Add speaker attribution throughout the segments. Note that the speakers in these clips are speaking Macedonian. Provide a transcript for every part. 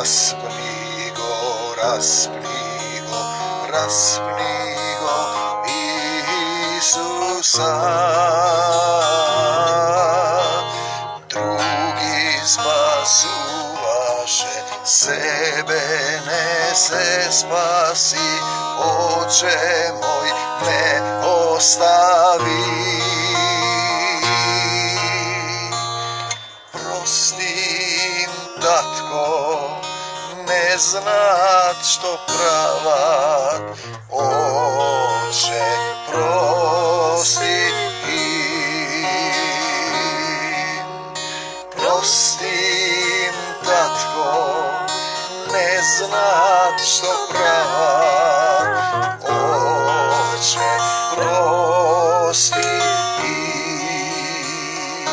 Speaker 1: Raspni go, raspni go, raspni go, Isusa. Drugi spasuvaše, sebe ne se spasi, Oče moj ne ostavi. Prostim, tatko, ne znat što pravat, Oče prosti im. Prostim, tatko, ne znat što pravat, Oče prosti im.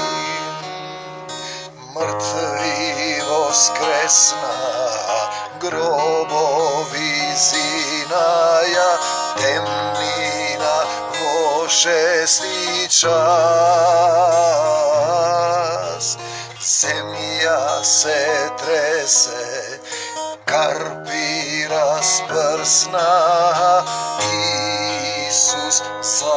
Speaker 1: Mrtvi voskresna, grobovi zinaja, temnina vo 6. čas. Zemlja se trese, karpi rasprsna, Isus zamina.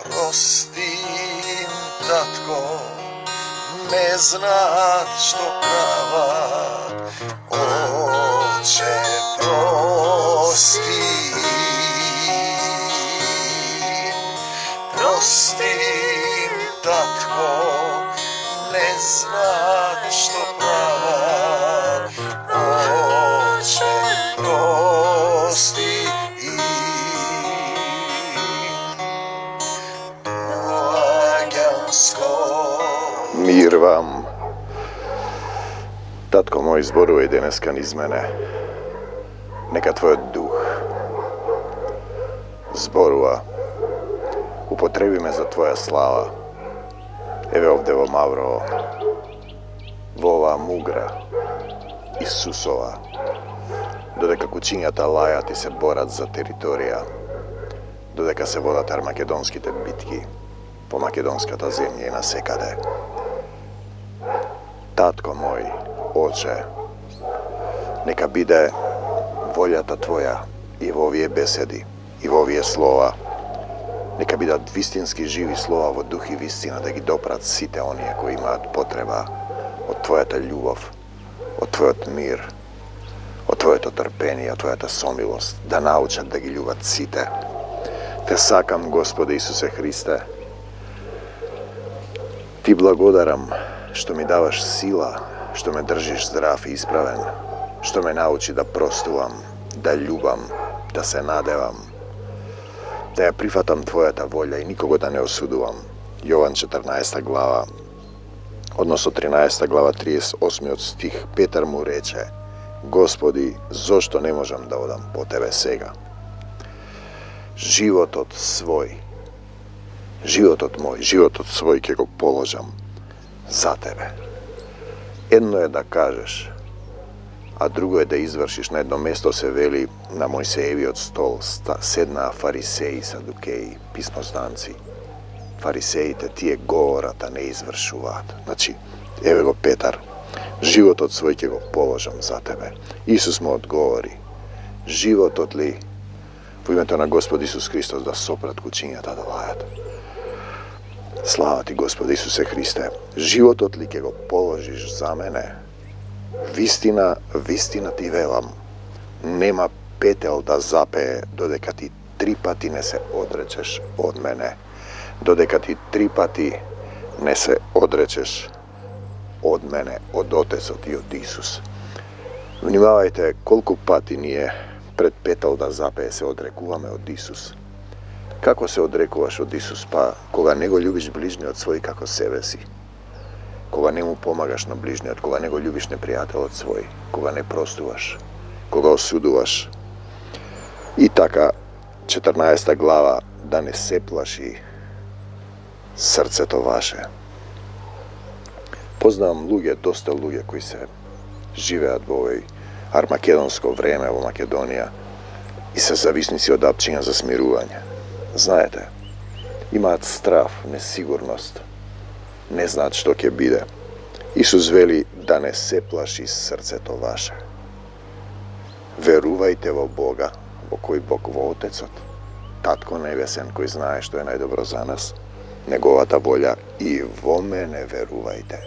Speaker 1: Prostim, tatko, ne znat što pravat, Oče prosti. Prostim, tatko, ne znat što pravat, Oče prosti im.
Speaker 2: Mir vam. Tatko moj, zboruje deneskan iz mene. Neka tvoj duh zborува upotrebi me za tvoja slava. Evo ovde vo Mavro, vova mugra Isusova, dodека kućinjata lajati se borat za teritorija, dodeka se vodat armakedonskite bitki po makedonskata zemlje i nasekade. Tatko moj, Oče, neka bide voljata tvoja i vo ovije besedi i vo ovije slova. Neka bidat vistinski živi slova vo duh i vistina, da gi doprat site onije koji imat potreba od tvojata ljubov, od tvojat mir, od tvojata trpenje, od tvojata somilost, da naučat da gi ljubat site. Te sakam, Gospode Isuse Hriste, ti blagodaram što mi davaš sila, što me držiš zdrav i ispraven, što me nauči da prostuvam, da ljubam, da se nadevam, da ja prifatam tvojata volja i nikogo da ne osuduvam. Jovan 14. glava, odnosno 13. glava 38. od stih, Petar mu reče: Gospodi, zašto ne možem da odam po tebe sega? Život od svoj, život od moj, život od svoj kje go položam za tebe. Jedno je da kažeš, a drugo je da izvršiš. Na jedno mesto se veli na Mojsejevi od stol sedna fariseji, sadukeji, pismoznanci. Fariseji te tije govorata ne izvršuvat. Znači, evo go Petar, život od svoj kje go položam za tebe. Isus mu odgovori, život od li, u ime to na Gospod Isus Hristos da soprat kućinjata da lajat. Slava ti, Gospod Isuse Hriste, život od li kje go položiš za mene, vistina, vistina ti velam, nema petel da zapeje, dodeka ti 3 pati ne se odrećeš od mene. Dodeka ti 3 pati ne se odrećeš od mene, od Oteca i od Isus. Vnimavajte koliko pati nije pred petel da zapeje se odrekuvame od Isus. Kako se odrekuvaš od Isus? Pa koga nego ljubiš bližnje od svojih kako sebe si. Koga ne mu pomagaš na bližnje, od koga nego ljubiš neprijatelj od svoj, koga ne prostuvaš, koga osuduvaš. I taka 14. glava, da ne se plaši srce to vaše. Poznam luge, dosta luge koji se žive u ovoj armakedonsko vreme u Makedonija i se zavisnici od apčinja za smiruvanje. Znajete, imat strah, nesigurnost, ne znat što ke bide. Isus veli da ne se plaši srce to vaše. Veruvajte vo Boga, vo koji Bog vo Otecot, Tatko nebesen koji znaje što je najdobro za nas, negovata volja, i vo mene veruvajte,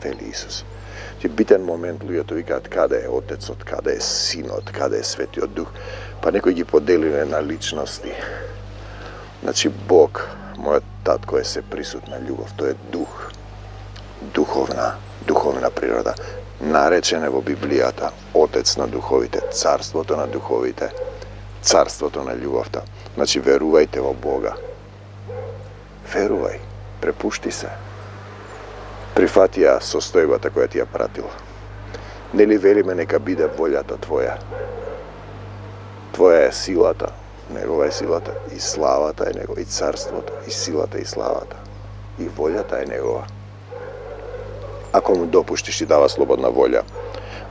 Speaker 2: veli Isus. Znači, bitan moment ljudja to vikat kada je Otecot, kada je Sinot, kada je Svetio Duh, pa neko gi podelile na ličnosti. Znači, Bog, moj Tatko je se prisutna ljubav, to je duh, duhovna priroda. Narečene vo Biblijata, Otec na duhovite, carstvo to na duhovite, carstvo to na ljubavta. Znači, veruvajte vo Boga. Veruvaj, prepušti se. Prihvatija sostojbata koja ti je pratila. Ne li veli me neka bide voljata tvoja. Tvoja je silata, njegova je silata, i slavata je njegova, i carството, i silata i slavata. I voljata je njegova. Ako mu dopuštiš i dava slobodna volja,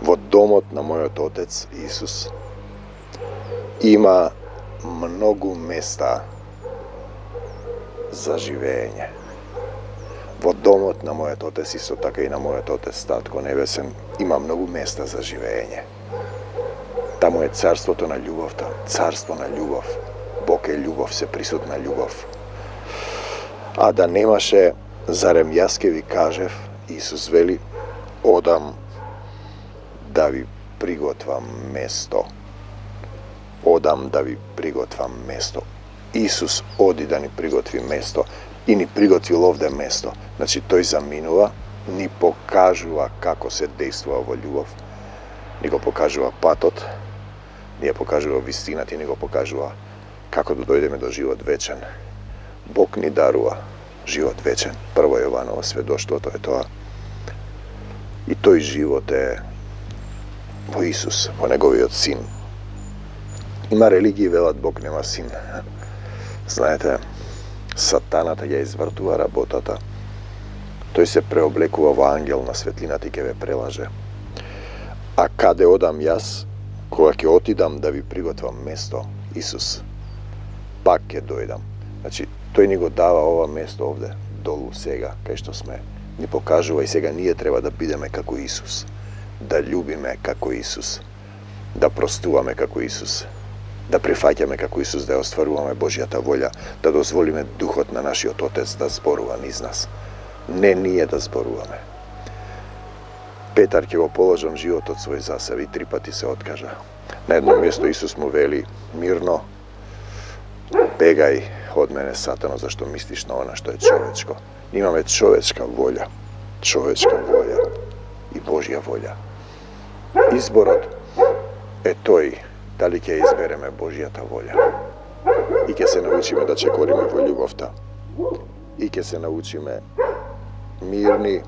Speaker 2: vo domot na moj Otec Isus ima mnogo mesta za živenje. Vo domot na moj Otec Isus, tako i na moj Otec Tatko nebesen, ima mnogo mesta za živenje. Tamo je carstvo to na ljubav, carstvo na ljubav. Bog je ljubav, se prisutna ljubav. A da nemaše, zarem jaske vi kažev, Isus veli, odam da vi prigotvam mesto. Odam da vi prigotvam mesto. Isus odi da ni prigotvi mesto i ni prigotvil ovde mesto. Znači, toj zaminuva, ni pokažuva kako se dejstva ovo ljubav, ni go pokažuva patot, nije pokažuva vistinati, ni go pokažuva kako da dojdeme do život večen. Bog ni daruva život večen. Prvo Jovanovo svedoštvo, to je to. I toj život je vo Isus, vo njegovi od sin. Ima religiji velat Bog nema sin. Знаете, сатаната ја извртува работата. Тој се преоблекува во ангел на светлината и ќе ве прелаже. А каде одам јас, кога ќе отидам да ви приготвам место, Исус, пак ќе дојдам. Значи, тој ни го дава ова место овде, долу сега, кај што сме. Ни покажува и сега ние треба да бидеме како Исус, да љубиме како Исус, да простуваме како Исус, да прифаќаме како Исус, да ја остваруваме Божјата волја, да дозволиме Духот на нашиот Отец да зборува низ нас. Не ние да зборуваме. Петар ќе го положам животот свој за себе и 3 пати се откажа. На едно место Исус му вели мирно, бегај од мене, Сатано, зашто мислиш на она што е човечко. Имаме човечка волја и Божја волја. Изборот е тој дали ќе избереме Божјата волја. И ќе се научиме да чекориме во љубовта. И ќе се научиме мирни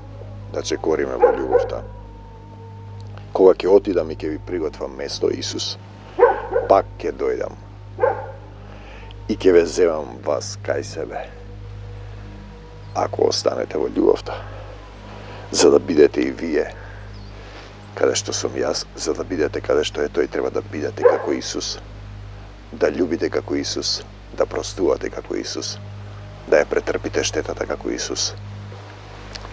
Speaker 2: да чекориме во љубовта. Кога ќе отидам и ќе ви приготвам место, Исус, пак ќе дојдам и ќе ве земам вас кај себе, ако останете во љубовта, за да бидете и вие каде што сум јас, за да бидете каде што е тој, треба да бидете како Исус, да љубите како Исус, да простувате како Исус, да ја претрпите штетата како Исус,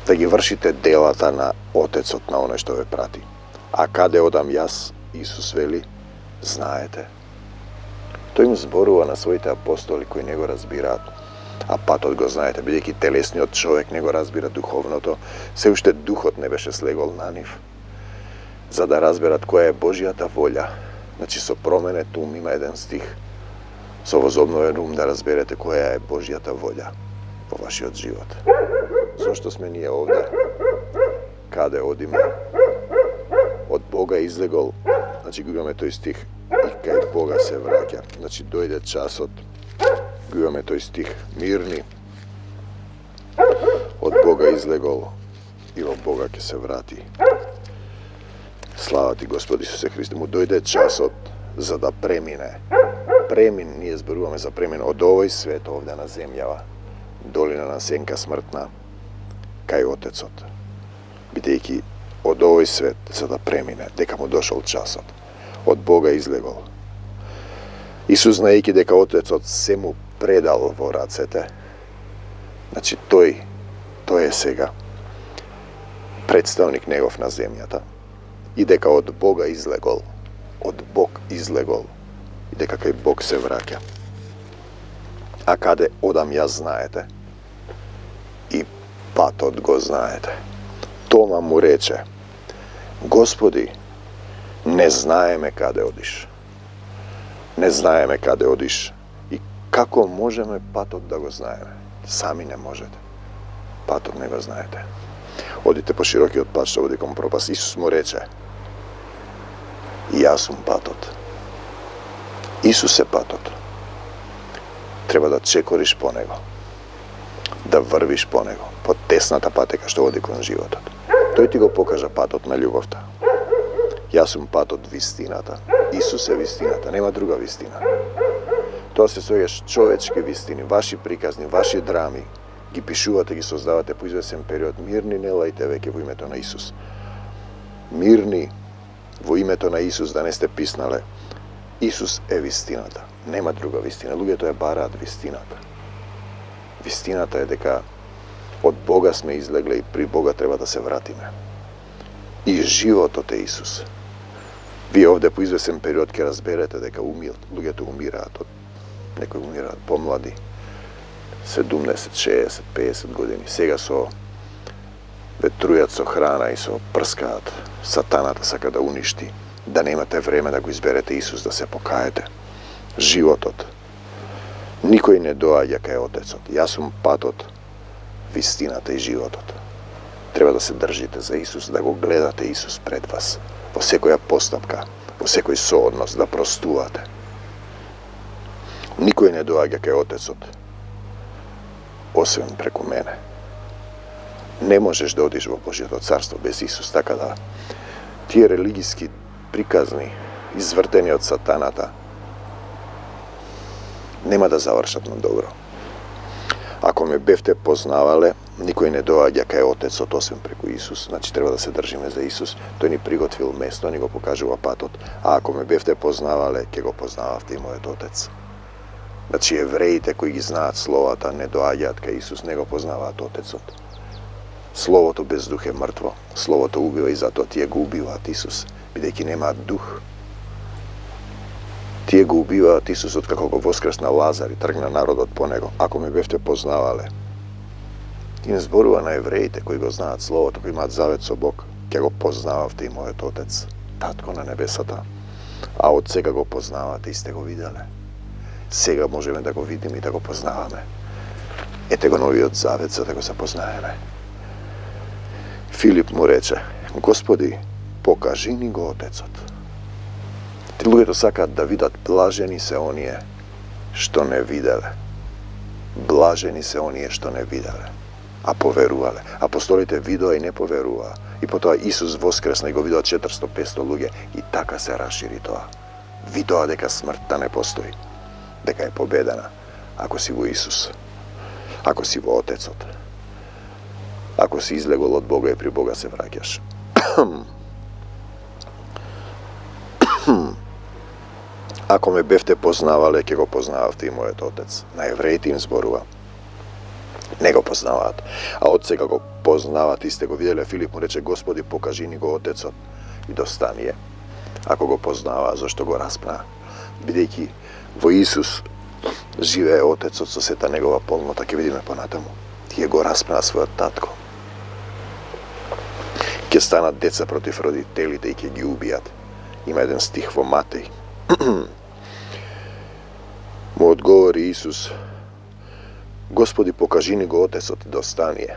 Speaker 2: да ги вршите делата на Отецот на оној што ве прати. А каде одам јас, Исус вели, знаете. Тој им зборува на своите апостоли кои не го разбираат. А патот го знаете, бидејќи телесниот човек не го разбира духовното, се уште духот не беше слегол на нив, за да разберат која е Божјата волја. Значи, со променет ум има еден стих. Со возобновен ум да разберете која е Божјата волја во вашиот живот. Зошто сме ние овде? Каде одиме? Од Бога излегол, значи го имаме тој стих, и кај Бога се враќа. Значи, дојде часот, го имаме тој стих, мирни, од Бога излегол и во Бога ќе се врати. Слава ти, Господи Исусе Христе, му дојде часот за да премине. Ние зборуваме за премин од овој свет овде на земјава, долина на сенка смртна, кај Отецот. Бидејќи од овој свет за да премине, дека му дошол часот, од Бога излегол. Исус, знаејќи дека Отецот се му предал во рацете, значи тој to je сега представник негов на земјата и дека од Бога излегол, од Бог излегол и дека кај Бог се враќа. А каде одам јас знаете и патот го знаете. Тома му рече: Господи, не знаеме каде одиш. Не знаеме каде одиш и како можеме патот да го знаеме? Сами не можете. Патот не го знаете. Одите по широкиот пат што води кон пропаст. Исус му рече: Јас сум патот. Исус е патот. Треба да чекориш по него, да врвиш по него, по тесната патека што води кон животот. Тој ти го покажа патот на љубовта. Јас сум патот, вистината. Исус е вистината, нема друга вистина. Тоа се сојаш човечки вистини, ваши приказни, ваши драми, ги пишувате, ги создавате по извесен период. Мирни не лајте веќе во името на Исус. Мирни во името на Исус да не сте писнале. Исус е вистината. Нема друга вистина. Луѓето ја бараат вистината. Вистината е дека од Бога сме излегле и при Бога треба да се вратиме. И животот е Исус. Вие овде по извесен период ќе разберете дека луѓето умираат од некои умираат помлади, 70, 60, 50 години. Сега со ветрујат со храна и со прскаат. Сатаната сака да уништи. Да немате време да го изберете Исус, да се покаете. Животот. Никој не доаѓа кај Отецот. Јас сум патот, вистината и животот. Треба да се држите за Исус, да го гледате Исус пред вас. Во секоја постапка, во секој сооднос, да простувате. Никој не доаѓа кај Отецот, освен преку мене. Не можеш да одиш во Божјото царство без Исус, така да тие религиски приказни, извртени од сатаната, нема да завршат на добро. Ако ме бевте познавале, никој не доаѓа кај Отецот освен преку Исус, значи треба да се држиме за Исус. Тој ни приготвил место, ни го покажува патот. А ако ме бевте познавале, ќе го познававте и мојот Отец. Значи евреите кои ги знаат словата не доаѓаат кај Исус, не го познаваат Отецот. Словото без дух е мртво. Словото убива и затоа тие го убиваат Исус, бидејќи немаат дух. Тие го убиваат Исусот како го воскресна Лазар и тргна народот по него. Ако ме бевте познавале. Им зборува на евреите кои го знаат Словото, кои имаат завет со Бог, ќе го познававте и мојот Отец, Татко на небесата. А од сега го познавате и сте го виделе. Сега можеме да го видиме и да го познаваме. Ете го новиот завет за да го запознаеме. Филип му рече: Господи, покажи ни го Отецот. Ти луѓето сакаат да видат, блажени се оние што не виделе. Блажени се оние што не виделе, а поверувале. Апостолите видоа и не поверуваа. И потоа Исус воскресна и го видоа 400-500 луѓе и така се расшири тоа. Видоа дека смртта не постои, дека е победена ако си во Исус, ако си во Отецот, ако си излегол од Бога и при Бога се враќаш. Ако ме бевте познавале, ќе го познававте и мојот Отец. На евреите им зборува. Не го познаваат. А од сега го познават и сте го виделе. Филип му рече: Господи, покажи ни го Отецот. И достани е. Ако го познаваа, зашто го распнаа? Бидејќи во Исус живее Отецот со сета негова полнота, ќе видиме понатаму. Тие го распнаа својот татко. Ќе станат деца против родителите и ќе ги убијат. Има еден стих во Матеј. Му одговори Исус: Господи, покажи ни го Отецот и достани е.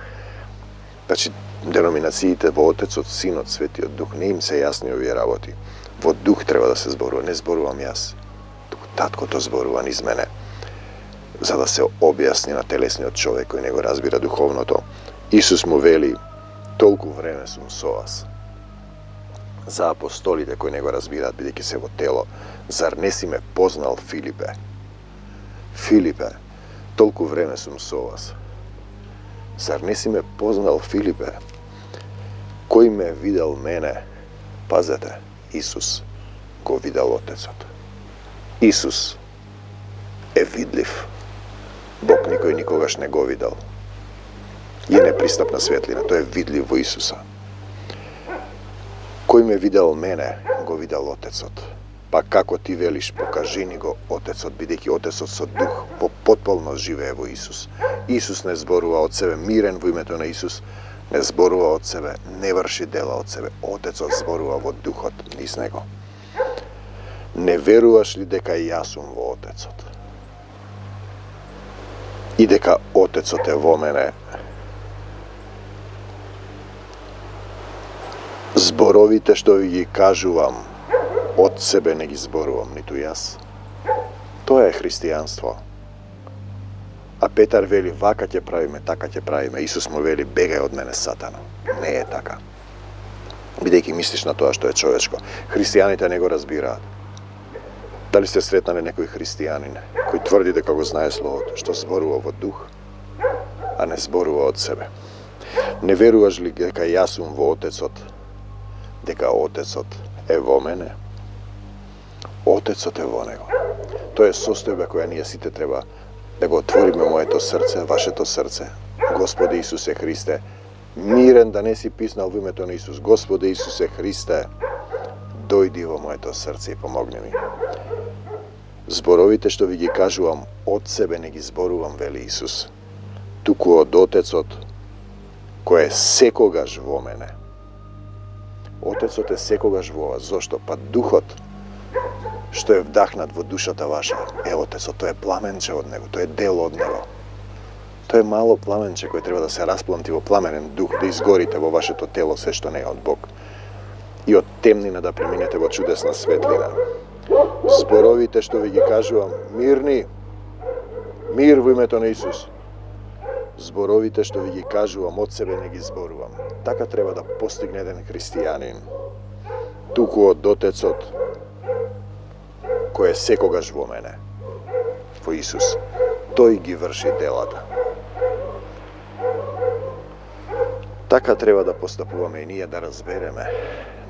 Speaker 2: Значи, деноминациите во Отецот, Синот, Светиот Дух, не им се јасни овие работи. Во Дух треба да се зборува, не зборувам јас. Туку Таткото зборува низ мене, за да се објасни на телесниот човек кој не го разбира духовното. Исус му вели: толку време сум со вас. За апостолите кои не го разбираат, бидејќи се во тело, зар не си ме познал, Филипе? Филипе, толку време сум со вас. Зар не си ме познал, Филипе? Кој ме видел мене? Пазете, Исус го видел Отецот. Исус е видлив. Бог никој никогаш не го видел. je nepristāpna svjetlina, to je vidljivo Isusa. Koji me videl mene, go videl Otecot. Pa kako ti veliš, pokažini go Otecot, бидејќи Отецот со дух по потполно живее во Исус. Исус не зборува од себе, мирен во името на Исус, не зборува од себе, не врши дела од себе. Отецот зборува во духот низ него. Не веруваш ли дека и јас сум во Отецот? И дека Отецот е во мене? Зборовите што ви ги кажувам, од себе не ги зборувам, ниту јас. Тоа е христијанство. А Петар вели, вака ќе правиме, така ќе правиме. Исус му вели, бегај од мене, сатано. Не е така. Бидејќи мислиш на тоа што е човечко. Христијаните не го разбираат. Дали сте сретнали некој христијанин кој тврди дека го знае Словото, што зборува во дух, а не зборува од себе? Не веруваш ли дека јас сум во Отецот, дека Отецот е во мене? Отецот е во него. Тоа е состојба која ние сите треба да го отвориме моето срце, вашето срце. Господи Исусе Христе, мирен да не си писнал во името на Исус. Господи Исусе Христе, дојди во моето срце и помогни ми. Зборовите што ви ги кажувам, од себе не ги зборувам, вели Исус, туку од Отецот, кој е секогаш во мене. Отецот е секогаш во вас. Зошто? Па духот што е вдахнат во душата ваша е Отецот. Тоа е пламенче од него, тоа е дел од него. Тоа е мало пламенче кој треба да се распламти во пламенен дух, да изгорите во вашето тело се што не е од Бог. И од темнина да преминете во чудесна светлина. Зборовите што ви ги кажувам, мирни, мир во името на Исус. Зборовите што ви ги кажувам, од себе не ги зборувам. Така треба да постигне еден христијанин. Туку од Отецот, кој е секогаш во мене, во Исус. Тој ги врши делата. Така треба да постапуваме и ние, да разбереме,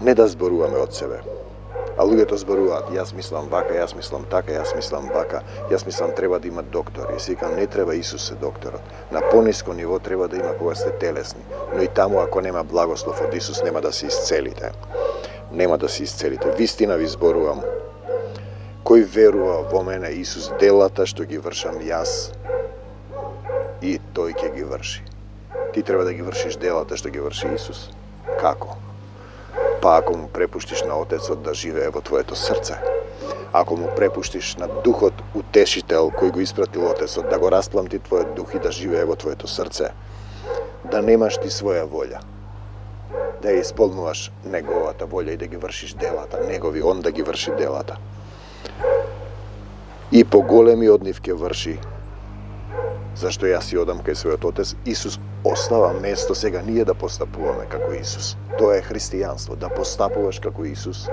Speaker 2: не да зборуваме од себе. А луѓето зборуваат, јас мислам вака, јас мислам така, јас мислам вака, јас мислам треба да има доктор. Јас викам, не треба, Исус е докторот. На пониско ниво треба да има кога сте телесни. Но и таму, ако нема благослов од Исус, нема да се исцелите. Нема да се исцелите. Вистина ви зборувам. Кој верува во мене, Исус, делата што ги вршам јас, и тој ќе ги врши. Ти треба да ги вршиш делата што ги врши Исус. Како? Па ако му препуштиш на Отецот да живее во твоето срце, ако му препуштиш на Духот Утешител кој го испратил Отецот да го распламти твојот дух и да живее во твоето срце, да немаш ти своја волја, да ја исполнуваш неговата волја и да ги вршиш делата, негови, он да ги врши делата. И поголеми од нив ќе врши, зашто јас си одам кај својот Отец. Исус остава место сега ние да постапуваме како Исус. Тоа е христијанство, да постапуваш како Исус,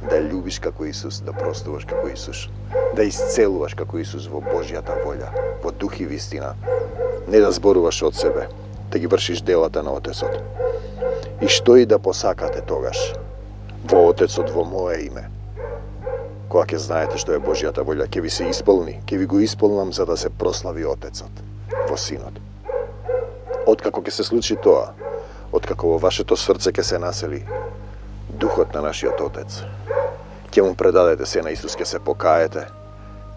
Speaker 2: да љубиш како Исус, да простуваш како Исус, да исцелуваш како Исус во Божјата волја, во дух и вистина. Не да зборуваш од себе, да ги вршиш делата на Отецот. И што и да посакате тогаш во Отецот во мое име, кога ќе знаете што е Божјата волја, ќе ви се исполни, ќе ви го исполнам за да се прослави Отецот во Синот. Откако ќе се случи тоа, откако во вашето срце ќе се насели Духот на нашиот Отец, ќе му предадете се на Исус, ќе се покаете,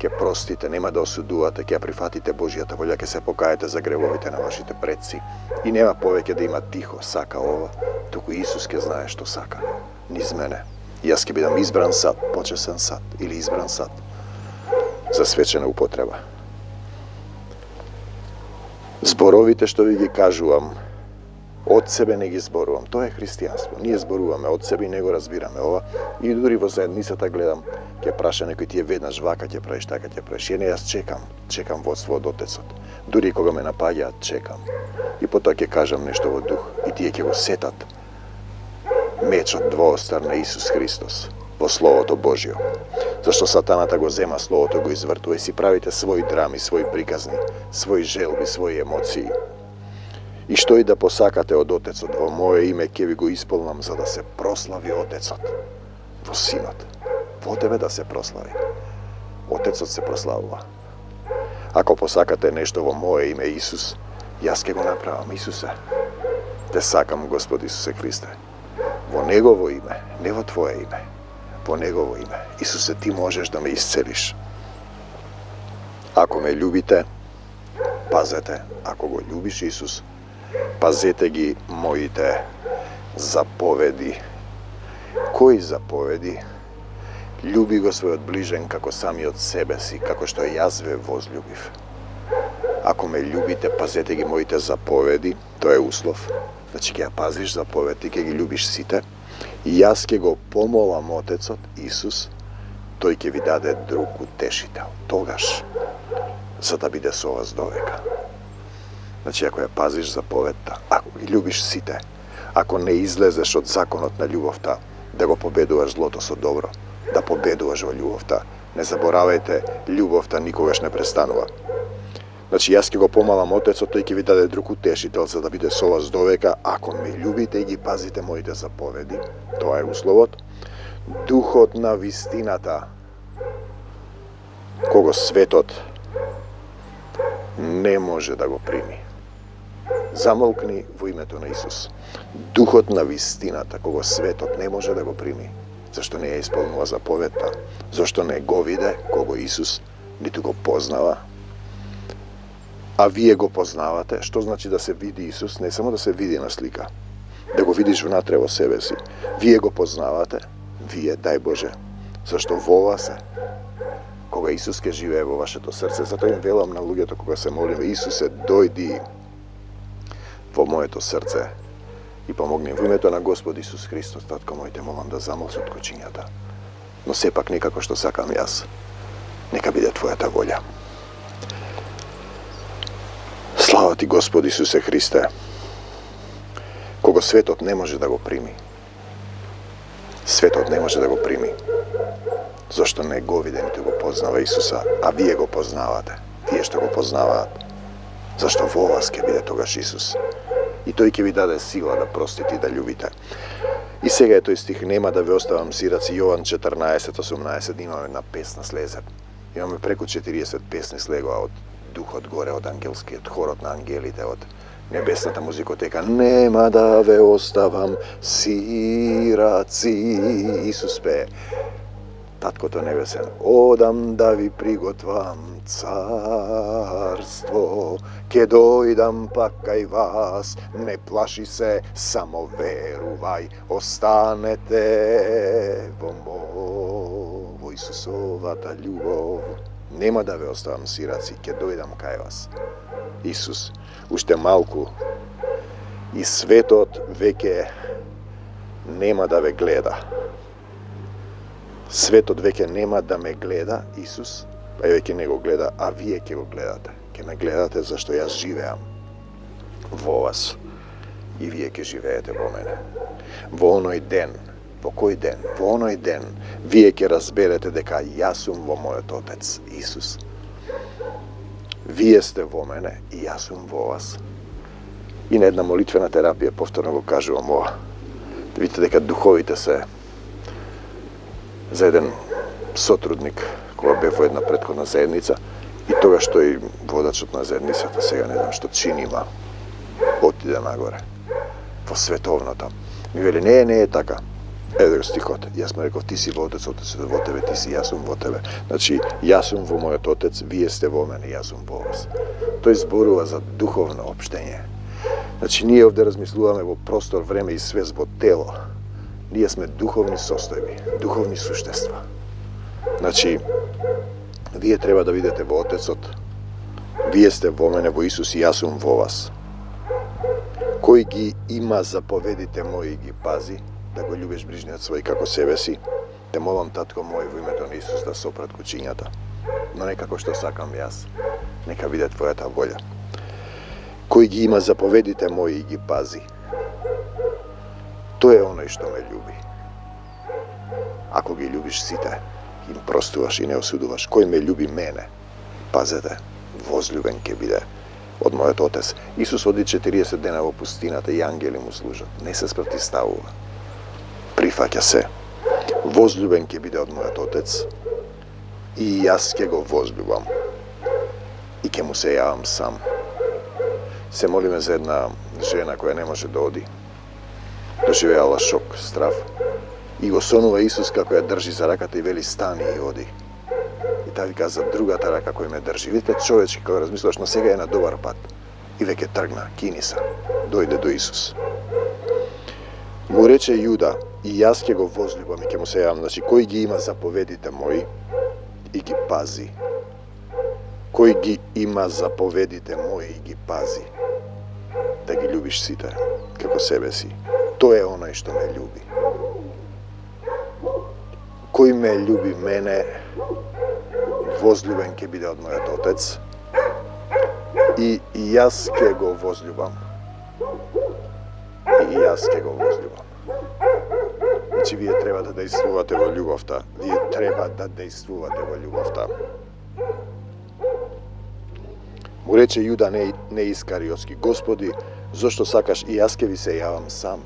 Speaker 2: ќе простите, нема да осудувате, ќе прифатите Божјата волја, ќе се покаете за гревовите на вашите предци. И нема повеќе да има тихо, сака ова, туку Исус ќе знае што сака, низ мене. Јас ќе бидам избран сад, почесен сад или избран сад за свечена употреба. Зборовите што ви ги кажувам, од себе не ги зборувам. Тоа е христијанство. Ние зборуваме од себе и не го разбираме ова. И дури во заедницата гледам, ќе праша некој, тие веднаш вака ќе правиш, така ќе правиш. И не, јас чекам водство од Отецот. Дури кога ме напаѓаат, чекам. И потоа ќе кажам нешто во дух и тие ќе го сетат мечот двоостар на Исус Христос во Словото Божјо. Зашто сатаната го зема Словото, го извртува и си правите своји драми, своји приказни, своји желби, своји емоции. И што и да посакате од Отецот во мое име, ќе ви го исполнам за да се прослави Отецот во Синот. Во тебе да се прослави. Отецот се прославува. Ако посакате нешто во мое име, Исус, Јас ке го направам, Исусе. Те сакам, Господ Исусе Христе. Во Негово име, не во Твое име. Во Негово име. Исусе, Ти можеш да ме исцелиш. Ако ме љубите, пазете. Ако го љубиш Исус, пазете ги моите заповеди. Кои заповеди? Љуби го својот ближен како самиот себе си, како што јас ве возљубив. Ако ме љубите, пазете ги моите заповеди, тоа е услов. Значи, ќе ја пазиш заповедите, ќе ги љубиш сите, и јас ќе го помолам Отецот, Исус, тој ќе ви даде друг утешител. Тогаш, за да биде со вас довека. Значи, ако ја пазиш заповедта, ако ги љубиш сите, ако не излезеш од законот на љубовта, да го победуваш злото со добро, да победуваш во љубовта. Не заборавајте, љубовта никогаш не престанува. Значи, јас ќе го помалам Отецот, тој ќе ви даде друг утешител за да биде со вас довека, ако ме љубите и ги пазите моите заповеди. Тоа е условот. Духот на вистината, кого светот не може да го прими. Замолкни во името на Исус. Духот на вистината, кого светот не може да го прими, зашто не ја исполнува заповедта, зашто не го виде, кого Исус ниту го познава. А вие го познавате. Што значи да се види Исус? Не само да се види на слика, да го видиш внатре во себе си. Вие го познавате, вие, дај Боже, зашто во вас е. Кога Исус ке живее во вашето срце, затоа им велам на луѓето кога се молиме, Исусе, дојди во моето срце и помогни во името на Господ Исус Христос, татко мој, те молам да замолчат кучињата. Но сепак не како што сакам јас, нека биде Твојата волја. Слава Ти, Господ Исусе Христе, кого светот не може да го прими. Светот не може да го прими, зашто не го виде ниту го познава Исуса, а вие го познавате, тие што го познаваат, зашто во вас ќе биде тогаш Исус. И тој ќе ви даде сила да простите и да љубите. И сега е тој стих, нема да ве оставам сираци, Јован 14:18, имаме една песна слезет. Имаме преку 40 песни слегоа од духот горе, од ангелскиот хорот на ангелите, од небесната музикотека. Нема да ве оставам сираци, Исус пее. Таткото небесен, одам да ви приготвам царство, ке дојдам пак кај вас, не плаши се, само верувај, останете во во Исусовата љубов. Нема да ве оставам сираци, ке дојдам кај вас. Исус, уште малку, и светот веќе нема да ве гледа. Светот веќе нема да ме гледа, Исус, па веќе не го гледа, а вие ќе го гледате. Ќе ме гледате зашто јас живеам во вас и вие ќе живеете во мене. Во оној ден, во кој ден? Во оној ден, вие ќе разберете дека јас сум во мојот Отец, Исус. Вие сте во мене и јас сум во вас. И на една молитвена терапија повторно го кажувам ова. Да видите дека духовите се за еден сотрудник кога бев во една претходна заедница и тогаш тој водачот на заедницата, сега не знам што чин има, отиде нагоре во световното. Ми вели, не е така. Еде го стихот. Јас му реков, ти си во Отец, Отецот е во тебе, ти си, јас сум во тебе. Значи, јас сум во мојот Отец, вие сте во мене, јас сум во вас. Тој зборува за духовно општење. Значи, ние овде размислуваме во простор, време и свест во тело. Ние сме духовни состојби, духовни суштества. Значи, вие треба да видите во Отецот, вие сте во мене, во Исус и јас сум во вас. Кој ги има заповедите мои и ги пази, да го љубиш ближниот свој како себе си, те молам, татко мој, во името на Исус да сопрат кучињата. Но не како што сакам јас, нека биде Твојата волја. Кој ги има заповедите мои и ги пази, тој е оној што ме љуби. Ако ги љубиш сите, им простуваш и не осудуваш. Кој ме љуби мене, пазете, возлюбен ќе биде од мојот Отец. Исус оди 40 дена во пустината и ангели му служат. Не се спротивставува. Прифаќа се. Возлюбен ќе биде од мојот Отец и јас ќе го возлюбам и ќе му се јавам сам. се молиме за една жена која не може да оди. Доживеала шок, страв. И го сонува Исус како ја држи за раката и вели стани и оди. И таа вика за другата рака која ме држи. Видите, човечки кога размислуваш, но сега е на добар пат. И веќе тргна, кини се, дојде до Исус. Му рече Јуда, и јас ќе го возлюбам и ќе му се јавам. Значи, кој ги има заповедите мои и ги пази. Кој ги има заповедите мои и ги пази. Да ги љубиш сите, како себе си. Тој е оној што ме љуби. Кој ме љуби мене, возлюбен ќе биде од мојот Отец, и јас ќе го возлюбам. И јас ќе го возлюбам. Значи, вие треба да действувате во љубовта. Вие треба да действувате во љубовта. Му рече Јуда не Искариотски, Господи, зошто сакаш и јас ќе ви се јавам сам?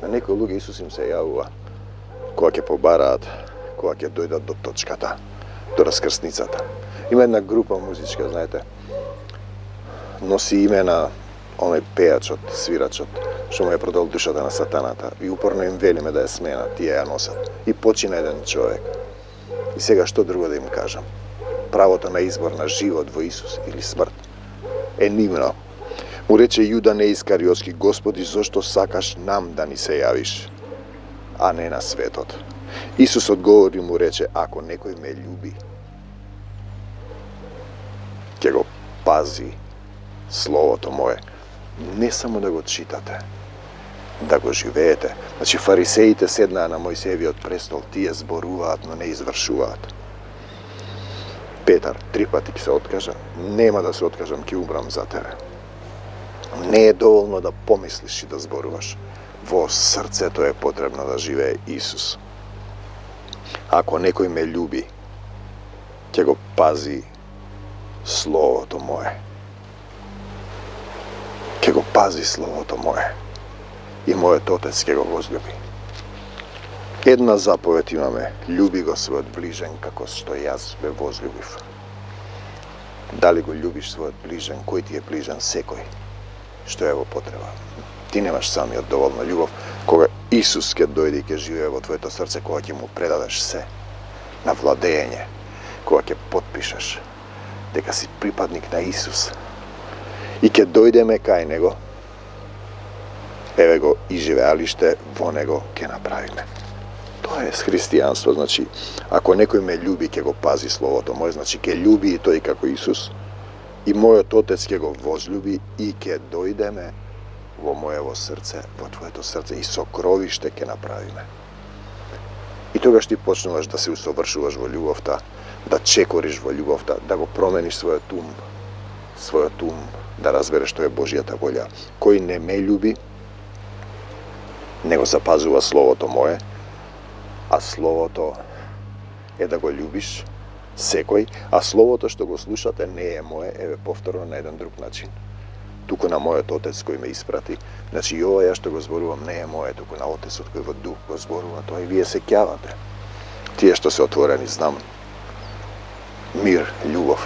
Speaker 2: На некои луѓе Исус им се јавува кога ќе побараат, кога ќе дојдат до точката, до раскрсницата. Има една група музичка, знаете, носи име на оној пејачот, свирачот, што му е продал душата на сатаната и упорно им велиме да ја сменат, тие ја носат. И почина еден човек. И сега што друго да им кажам? Правото на избор на живот во Исус или смрт е нивно. Му рече Јуда не Искариотски, Господи, зошто сакаш нам да ни се јавиш, а не на светот? Исус одговори му рече, ако некој ме љуби, ќе го пази Словото мое. Не само да го читате, да го живеете. Значи, фарисеите седнаа на Мојсеевиот престол, тие зборуваат, но не извршуваат. Петар 3 пати ќе се откажа, нема да се откажам, ќе умрам за тебе. Не е доволно да помислиш и да зборуваш. Во срцето е потребно да живее Исус. Ако некој ме љуби, ќе го пази Словото мое. Ќе го пази Словото мое. И мојот Отец ќе го возлюби. Една заповед имаме, љуби го својот ближен како што јас ве возлюбив. Дали го љубиш својот ближен, кој ти е ближен? Секој што е во потреба. Ти немаш самиот доволно љубов, кога Исус ќе дојде и ќе живее во твоето срце, кога ќе му предадеш се на владење, кога ќе потпишеш дека си припадник на Исус и ќе дојдеме кај Него, еве го и живеалиште во Него ќе направиме. Тоа е христијанство, значи, ако некој ме љуби, ќе го пази Словото мое, значи, ќе љуби и тој како Исус, и мојот Отец ќе го возлюби и ќе дојдеме во моево срце, во твоето срце и сокровиште ќе направиме. И тогаш ти почнуваш да се усовршуваш во љубовта, да чекориш во љубовта, да го промениш својот ум, да разбереш што е Божјата волја. Кој не ме љуби, не го запазува Словото мое, а Словото е да го љубиш секој, а Словото што го слушате не е мое, еве повторно на еден друг начин, туку на мојот Отец кој ме испрати. Значи и ова ја што го зборувам не е мое, туку на Отецот кој во дух го зборува, тоа и вие се ќавате. Тие што се отворени, знам, мир, љубов.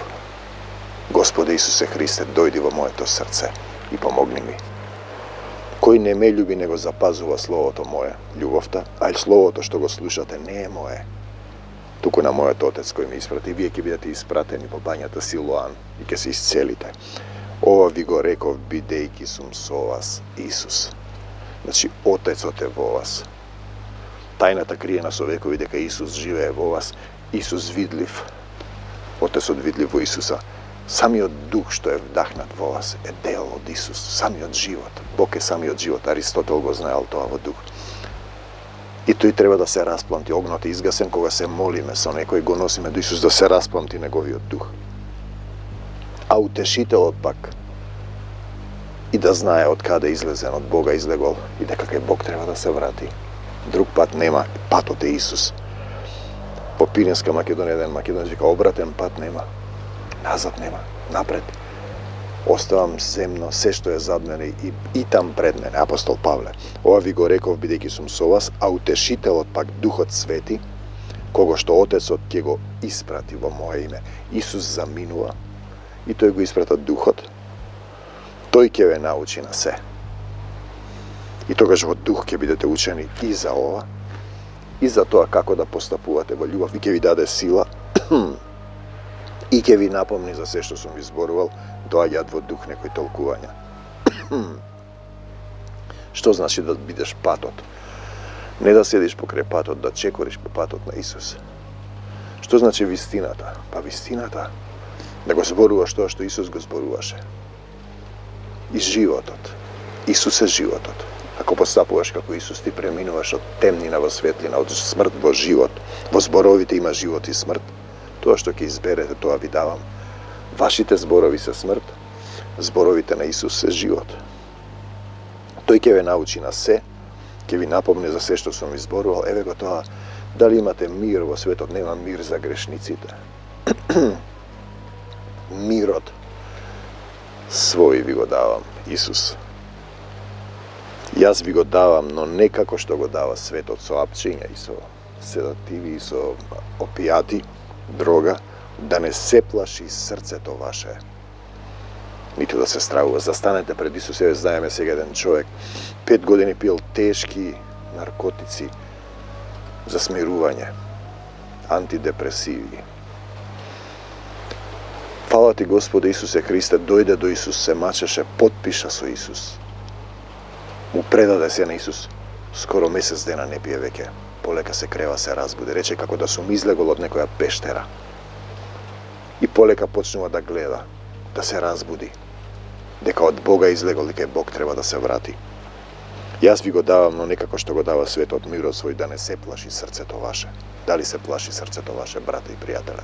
Speaker 2: Господе Исусе Христе, дојди во моето срце и помогни ми. Кој не ме љуби, не го запазува Словото мое, љубовта, а и Словото што го слушате не е мое, туку на мојот Отец кој ме испрати. Вие ќе бидете испратени во бањата Силоан и ќе се исцелите. Ова ви го реков бидејќи сум со вас, Исус. Значи, Отецот е во вас. Тајната криена со векови дека Исус живее во вас, Исус видлив, Отецот видлив во Исуса. Самиот дух што е вдахнат во вас е дел од Исус, самиот живот. Бог е самиот живот, Аристотел го знаел тоа во дух. И тој треба да се распламти, огнот е изгасен кога се молиме со некој, го носиме до Исус да се распламти неговиот дух. А утешителот пак и да знае од каде излезен, од Бога излегол и дека кај Бог треба да се врати. Друг пат нема, патот е Исус. По Пиринска Македонија еден македонец вика, обратен пат нема, назад нема, напред. Оставам земно се што е зад мене и там пред мене. Апостол Павле. Ова ви го реков бидејќи сум со вас, а утешителот пак Духот Свети, кого што Отецот ќе го испрати во мое име. Исус заминува и тој го испрата Духот. Тој ќе ве научи на се. И тогаш во дух ќе бидете учени и за ова, и за тоа како да постапувате во љубов, и ќе ви даде сила, и ќе ви напомни за се што сум ви зборувал, доаѓаат во дух некои толкувања. Што значи да бидеш патот? Не да седиш покрај патот, да чекориш по патот на Исус. Што значи вистината? Па вистината да го зборуваш тоа што Исус го зборуваше. И животот. Исус е животот. Ако постапуваш како Исус, ти преминуваш од темнина во светлина, од смрт во живот. Во зборовите има живот и смрт. Тоа што ќе изберете, тоа ви давам. Вашите зборови се смрт, зборовите на Исус се живот. Тој ќе ве научи на се, ќе ви напомне за се што сум ви зборувал. Еве го тоа, дали имате мир во светот, нема мир за грешниците. Мирот свој ви го давам, Исус. Јас ви го давам, но не како што го дава светот, со апчиња и со седативи и со опијати, дрога, да не се плаши срцето ваше, ниту да се стравува. Застанете пред Исус. Еве знаеме сега еден човек 5 години пил тешки наркотици за смирување, антидепресиви. Фала ти Господе Исусе Христе, дојде до Исус, се мачеше, потпиша со Исус. Му предаде се на Исус. Скоро месец дена не пие веќе. Полека се крева, се разбуди. Рече како да сум излегол од некоја пештера. И полека почнува да гледа, да се разбуди. Дека од Бога излегол и кај Бог треба да се врати. Јас ви го давам, но не како што го дава светот, мирот свој, да не се плаши срцето ваше. Дали се плаши срцето ваше, брате и пријателе?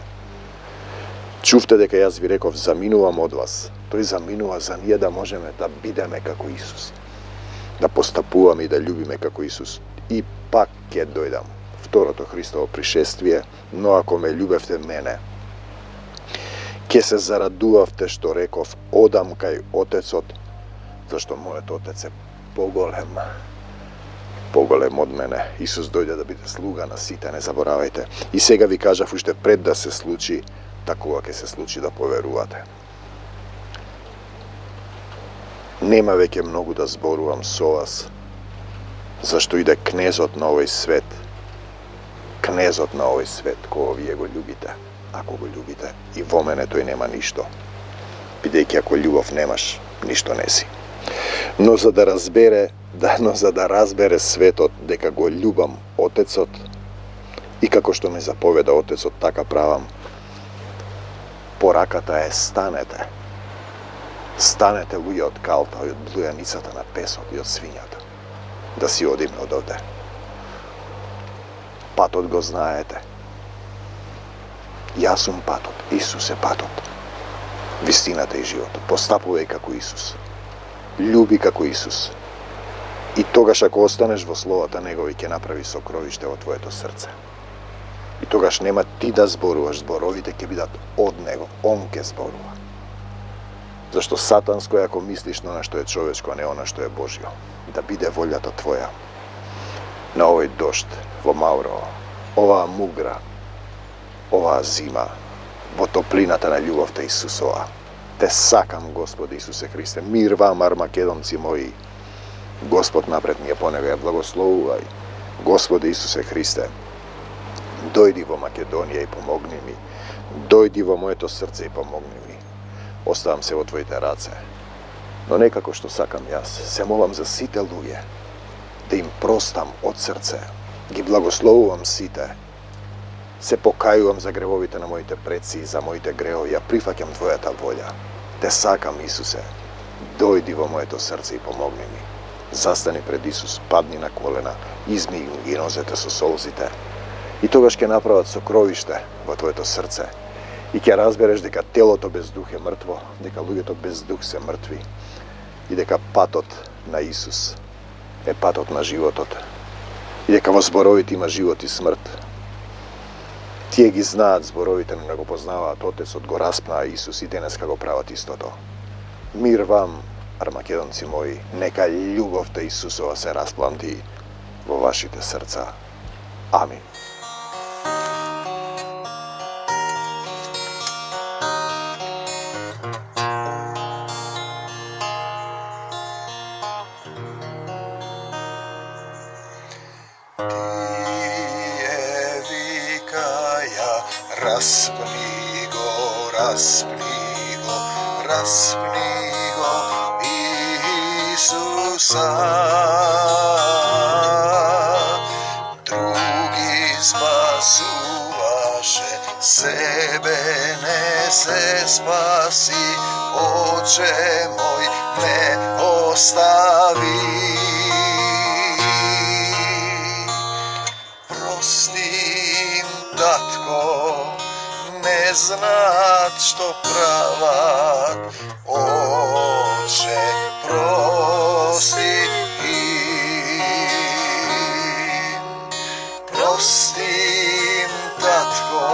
Speaker 2: Чувте дека јас ви реков, заминувам од вас. Тој заминува за ние да можеме да бидеме како Исус. Да постапуваме и да љубиме како Исус. И пак ќе дојдам. Второто Христово пришествие, но ако ме љубевте мене, ќе се зарадувавте што реков, одам кај Отецот, зашто мојот Отец е поголем од мене. Исус дојде да биде слуга на сите, не заборавајте. И сега ви кажав уште пред да се случи, такова ќе се случи, да поверувате. Нема веќе многу да зборувам со вас, зашто иде кнезот на овој свет. Кнезот на овој свет, кого вие го љубите. Ако го љубите, и во мене тој нема ништо. Бидејќи ако љубов немаш, ништо не си. Но за да разбере светот дека го љубам Отецот, и како што ми заповеда Отецот, така правам, пораката е станете. Станете луѓе од калта, од блујаницата на песот и од свињата. Да си одиме од овде. Патот го знаете. Јас сум патот, Исус е патот. Вистината и животот. Постапувај како Исус. Љуби како Исус. И тогаш ако останеш во словата Негови, ќе направи сокровиште во твоето срце. И тогаш нема ти да зборуваш, зборовите ќе бидат од Него. Он ќе зборува. Зашто сатанско е ако мислиш на она што е човечко, а не она што е Божјо. Да биде волјата твоја. На овој дожд, во Маурово, оваа мугра, оваа зима, во топлината на љубовта Исусова. Те сакам, Господи Исусе Христе. Мир вам, армакедонци мои. Господ напред ми е по него, ја благословувај. Господи Исусе Христе, дојди во Македонија и помогни ми. Дојди во моето срце и помогни ми. Оставам се во твоите раце. Но не како што сакам јас. Се молам за сите луѓе. Да им простам од срце. Ги благословувам сите. Се покајувам за гревовите на моите предци и за моите греови. Ја прифаќам твојата волја. Те сакам, Исусе. Дојди во моето срце и помогни ми. Застани пред Исус, падни на колена, измии ги нозете со солзите. И тогаш ќе направат сокровиште во твоето срце. И ќе разбереш дека телото без дух е мртво, дека луѓето без дух се мртви. И дека патот на Исус е патот на животот. И дека во зборовите има живот и смрт. Тие ги знаат зборовите, но не го познаваат Отецот, го распнаа Исус и денеска го прават истото. Мир вам, армакедонци мои, нека љубовта Исусова се распланти во вашите срца. Амин.
Speaker 1: Raspni go, raspni go, raspni go, Isusa. Drugi spasuvaše, sebe ne se spasi, Oče moj ne ostavi. Prostim, tatko, ne znat što pravat, Oče prosti im. Prostim, tatko,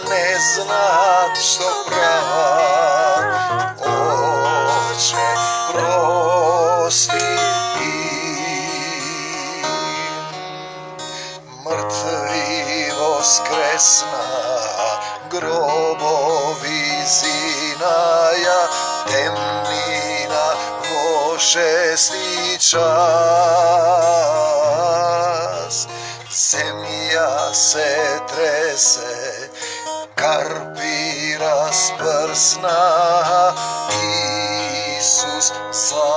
Speaker 1: ne znat što pravat, Oče prosti im. Mrtvi voskresna, grobovi zinaja, temnina vo šesti čas. Zemlja se trese, karpi rasprsna, Isus samina.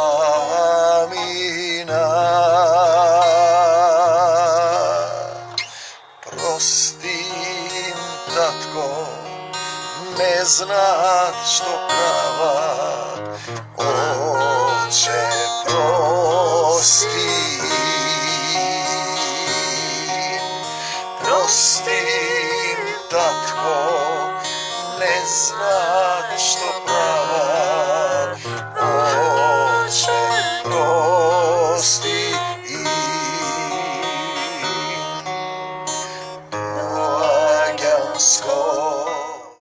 Speaker 1: Prostim, tatko, ne znat što pravat, Oče prosti. Prostim, tatko, ne znat što pravat, Oče prosti.